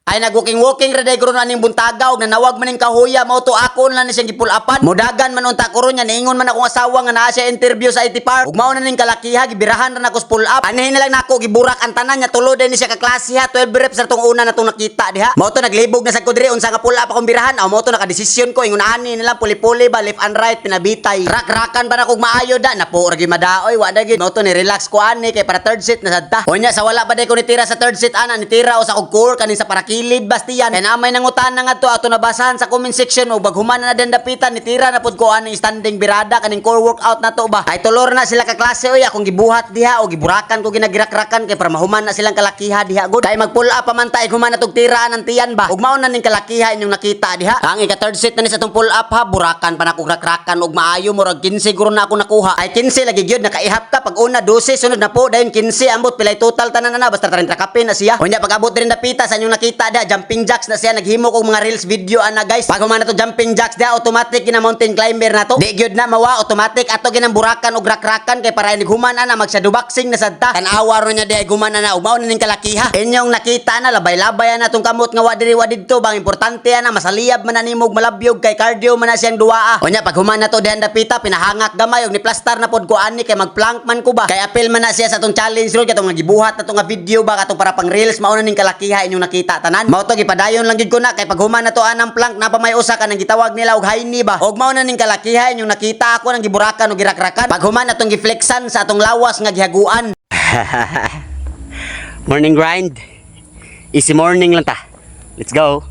Ay nag-walking ra day guro na ning buntagaw na nawag man ning kahuya mao to ako na ni siyang gipul-apan. Mudagan man unta ko ron nya niingon man akong asawa nga naa siya interview sa IT Park. Ug mao na ning kalakiha gibirahan ra nako sa pull-up. Anihin na lang nako giburak ang tanan nya tulo din ni siya ka klase ha 12 reps sa tong una na tong nakita diha. Mao to naglibog na sa ko diri unsa nga pull-up akong birahan. Aw mao to naka-desisyon ko ingon ani nila puli-puli ba left and right pinabitay. Rak-rakan ba na kog maayo da napo ra gi madaoy wa da gid. Mao to ni relax ko ani kay para third set na sadta. Unya sa wala pa day ko nitira sa third set ana nitira o sa kog core kanin sa parakilid bastiyan. Kay namay nangutan na ngadto ato nabasahan sa comment section o baghuman na den dapitan nitira na pud ko aning standing birada kaning core workout na to ba. Ay tulor na sila ka klase oy akong gibuhat diha o giburakan ko ginagirak-rakan kay para mahuman na silang kalakiha diha gud. Kay mag-pull up pa man ta human na tog tiraan ang tiyan ba. Ug mao na ning kalakiha inyong nakita diha. Ang ika third set na ni sa tong pull up ha burakan pa nako rak-rakan ug maayo murag 15 siguro na ako nakuha. Ay 15 lagi gyud nakaihap ka pag una 12 sunod na po dayon 15 ambot pilay total tanan na basta 30 kapin na siya. Unya pag abot din dapita sa inyong nakita da jumping jacks na siya naghimo og mga reels video ana guys. Pag human na to jumping jacks da automatic gina mountain climber na to. Di gyud na mawa automatic ato ginang burakan og rak-rakan kay para inig human ana magshadow boxing na sadta. Tan-awa ro nya di human na ug mao na ning kalakiha. Inyong nakita na labay-labay na tong kamot nga wa diri wa didto bang importante na masaliyab man na nimog malabyog kay cardio man na siyang duaa. Unya pag human na to dihan dapita pinahangak gamay og ni plaster na pod ko ani kay mag-plank man ko ba. Kay apil man na siya sa tong challenge ro katong gibuhat na tong video ba katong para pang reels mao na ning kalakiha inyong nakita tanan. Mao to gipadayon lang gid ko na kay pag human na to anang plank na pa may usa ka nang gitawag nila og haini ba. Og mao na ning kalakiha inyong nakita ako nang giburakan og girak-rakan. Pag human na tong giflexan sa atong lawas nga gihaguan. Morning grind. Easy morning lang ta. Let's go.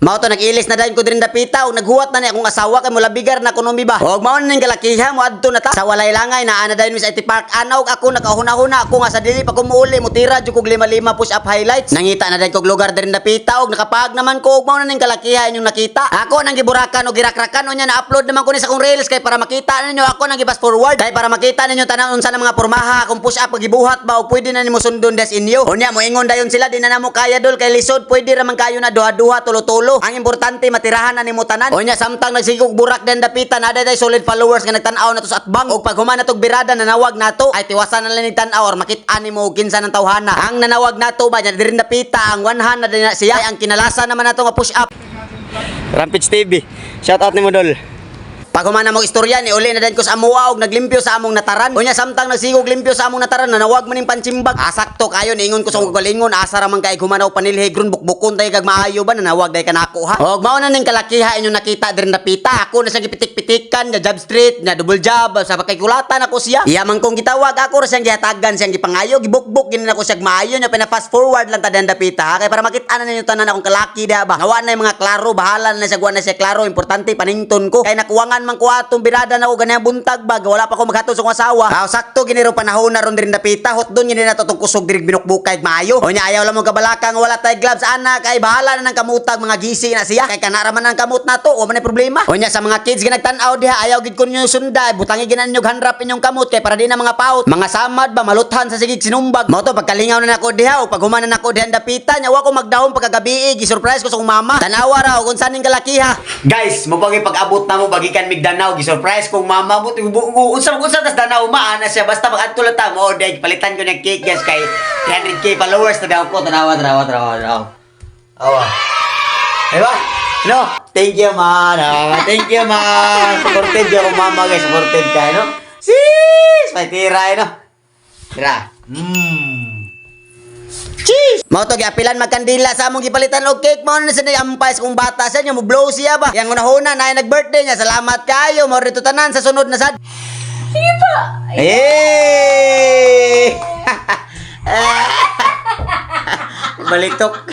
Mao to nag-ilis na dayon ko din dapita og naghuwat na ni akong asawa kay mulabigar na kunomi ba. Og mao na ning kalakiha mo adto na ta sa walay langay na ana dayon sa IT Park ana og ako nakahuna-huna ako nga sa dili pa ko muuli mutira jud kog 5 push up highlights. Nangita na dayon kog lugar din dapita og nakapag naman ko og mao na ning kalakiha inyong nakita. Ako nang giburakan og girak-rakan unya na-upload naman ko ni sa kong reels kay para makita ninyo ako nang gi-fast forward kay para makita ninyo tanan unsa na mga pormaha akong push up gibuhat ba og pwede na nimo sundon des inyo. Unya mo ingon dayon sila di na namo kaya dol kay lisod pwede ra man kayo na duha-duha tulo-tulo. Ang importante matirahan na nimo tanan. Unya samtang nagsigog burak den dapitan ada day solid followers nga nagtan-aw na to sa atbang og pag human na tog birada nanawag nato ay tiwasan na lang ni tan-aw or makit-an nimo og kinsa ng tawhana. Ang nanawag nato ba diri dapita ang 100 na din na siya ay ang kinalasa naman nato nga push up. Rampage TV. Shout out nimo dol. Pag human na mo istorya ni uli na din ko sa amuwa og naglimpyo sa among nataran. Unya samtang nagsigog limpyo sa among nataran nanawag man ning pansimbag. Asakto kayo niingon ko sa galingon asa ra man kay humanaw panilhe gron bukbukon tay kag maayo ba nanawag day kanako ha. Og mao na ning kalakiha inyo nakita diri napita. Ako na sa gipitik-pitikan na job street na double job sa pakikulatan ako siya. Iya man kong gitawag ako ra siyang gihatagan siyang gipangayo gibukbuk gini nako siya maayo nya pina fast forward lang ta den dapita kay para makit-an na ninyo tanan akong kalaki da ba. Nawa na mga klaro bahala na siya guwan na siya klaro importante panington ko kay nakuwangan man ko atong birada na ko ganang buntag bag wala pa ko maghatod sa akong asawa. Sakto giniro panahon na ron din dapita hot doon gini na to tong kusog dirig binukbukay kmaayo. Unya ayaw lang mo kabalaka nga wala tay gloves ana kay bahala na ng kamutag mga gisi na siya kay kanara man ang kamot nato o man problema. Unya sa mga kids ginagtan-aw diha ayaw gid kun nyo sunda butangi ginan nyo hanrap inyong kamot kay para di na mga paut mga samad ba maluthan sa sigig sinumbag. Mao to pagkalingaw na nako diha o pag human na nako diha dapita nya wa ko magdahom pagkagabi gi-surprise ko sa akong mama. Tanawa ra og unsa ning kalakiha. Guys, mo pag pag-abot na mo bagikan Migdanao gi-surprise kong mama mo unsa tas Danao maana siya basta pag-adto lang ta mo day palitan ko ng cake guys kay 300k followers na daw ko tanawa. Awa. Diba? No, thank you man. Thank you man. Supported yo kong mama guys, supported ka no. Sis, may tira no. Tira. Cheese! Mao to giapilan magkandila sa among gipalitan og cake mao na sa ampay sa kong bata sa inyo mo blow siya ba. Yang una-una na nag-birthday niya. Salamat kayo. Mo rito tanan sa sunod na sad. Sige pa. Eh! Balitok.